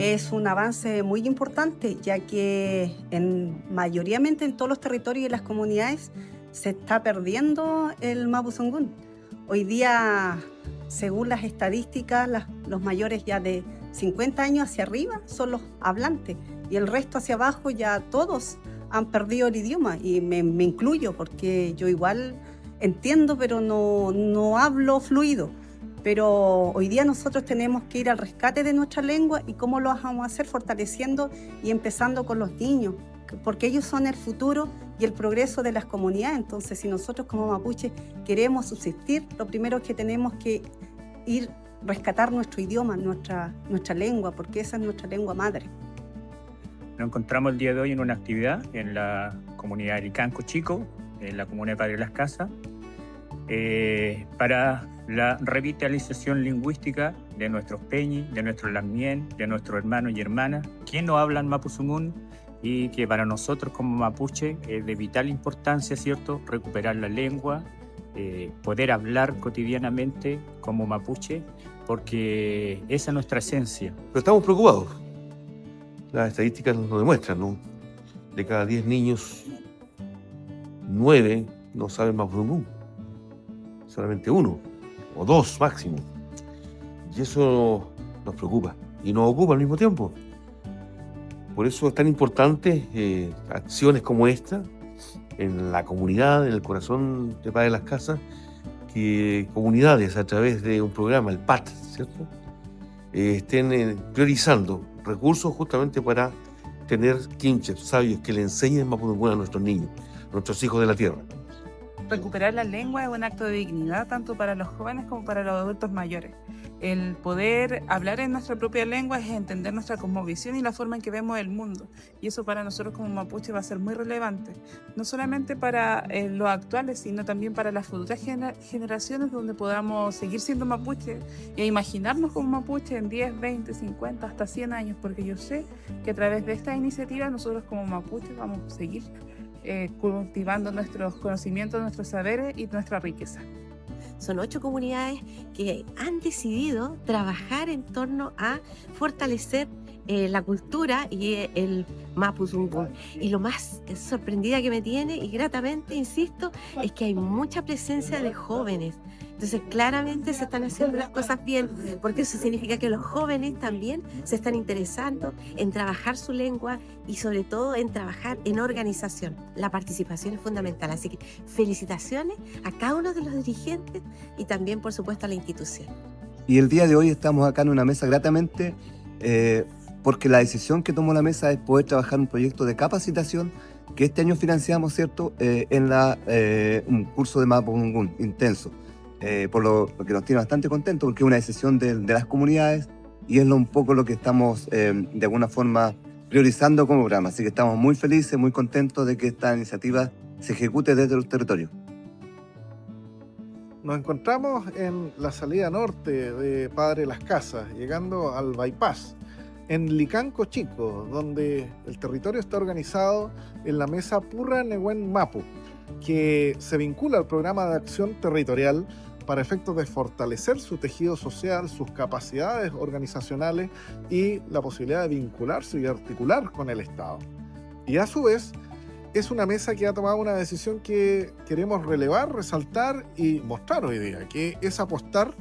Es un avance muy importante, ya que mayoritariamente en todos los territorios y las comunidades se está perdiendo el mapuzungún. Hoy día, según las estadísticas, los mayores ya de 50 años hacia arriba son los hablantes y el resto hacia abajo ya todos han perdido el idioma y me incluyo porque yo igual entiendo pero no hablo fluido. Pero hoy día nosotros tenemos que ir al rescate de nuestra lengua y cómo lo vamos a hacer fortaleciendo y empezando con los niños, porque ellos son el futuro y el progreso de las comunidades. Entonces, si nosotros como mapuche queremos subsistir, lo primero es que tenemos que ir a rescatar nuestro idioma, nuestra lengua, porque esa es nuestra lengua madre. Nos encontramos el día de hoy en una actividad en la comunidad de Licanco Chico, en la comuna de Padre Las Casas, para la revitalización lingüística de nuestros peñi, de nuestros lamien, de nuestros hermanos y hermanas que no hablan mapuzungún y que para nosotros como mapuche es de vital importancia, ¿cierto?, recuperar la lengua, poder hablar cotidianamente como mapuche, porque esa es nuestra esencia. Pero estamos preocupados. Las estadísticas nos demuestran, ¿no? De cada 10 niños, 9 no saben mapuzungún. Solamente 1 o 2 máximo. Y eso nos preocupa y nos ocupa al mismo tiempo. Por eso es tan importante acciones como esta en la comunidad, en el corazón de Padre Las Casas, que comunidades a través de un programa, el PAT, ¿cierto?, estén priorizando recursos justamente para tener quinches, sabios que le enseñen mapuzungún a nuestros niños, a nuestros hijos de la tierra. Recuperar la lengua es un acto de dignidad tanto para los jóvenes como para los adultos mayores. El poder hablar en nuestra propia lengua es entender nuestra cosmovisión y la forma en que vemos el mundo. Y eso para nosotros como mapuche va a ser muy relevante, no solamente para los actuales, sino también para las futuras generaciones donde podamos seguir siendo mapuche e imaginarnos como mapuche en 10, 20, 50, hasta 100 años, porque yo sé que a través de esta iniciativa nosotros como mapuche vamos a seguir cultivando nuestros conocimientos, nuestros saberes y nuestra riqueza. Son 8 comunidades que han decidido trabajar en torno a fortalecer la cultura y el mapuzungún. Y lo más sorprendida que me tiene, y gratamente, insisto, es que hay mucha presencia de jóvenes. Entonces, claramente se están haciendo las cosas bien, porque eso significa que los jóvenes también se están interesando en trabajar su lengua y sobre todo en trabajar en organización. La participación es fundamental, así que felicitaciones a cada uno de los dirigentes y también, por supuesto, a la institución. Y el día de hoy estamos acá en una mesa gratamente porque la decisión que tomó la mesa es poder trabajar un proyecto de capacitación que este año financiamos, ¿cierto?, en un curso de mapuzungún intenso. Por lo que nos tiene bastante contentos, porque es una decisión de las comunidades y es un poco lo que estamos de alguna forma priorizando como programa. Así que estamos muy felices, muy contentos de que esta iniciativa se ejecute desde los territorios. Nos encontramos en la salida norte de Padre Las Casas, llegando al bypass, en Licanco Chico, donde el territorio está organizado en la mesa Purra Nehuen Mapu, que se vincula al programa de acción territorial para efectos de fortalecer su tejido social, sus capacidades organizacionales y la posibilidad de vincularse y articular con el Estado. Y a su vez, es una mesa que ha tomado una decisión que queremos relevar, resaltar y mostrar hoy día, que es apostar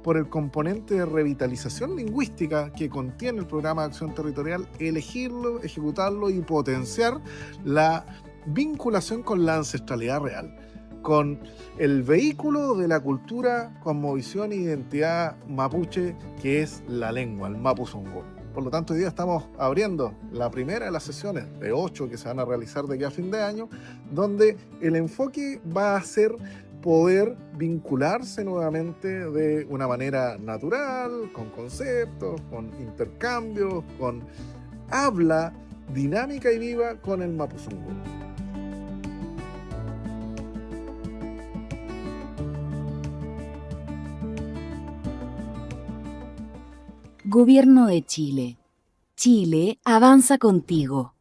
por el componente de revitalización lingüística que contiene el programa de acción territorial, elegirlo, ejecutarlo y potenciar la vinculación con la ancestralidad real, con el vehículo de la cultura, cosmovisión e identidad mapuche, que es la lengua, el mapuzungún. Por lo tanto, hoy día estamos abriendo la primera de las sesiones de 8 que se van a realizar de aquí a fin de año, donde el enfoque va a ser poder vincularse nuevamente de una manera natural, con conceptos, con intercambios, con habla dinámica y viva con el mapuzungún. Gobierno de Chile. Chile avanza contigo.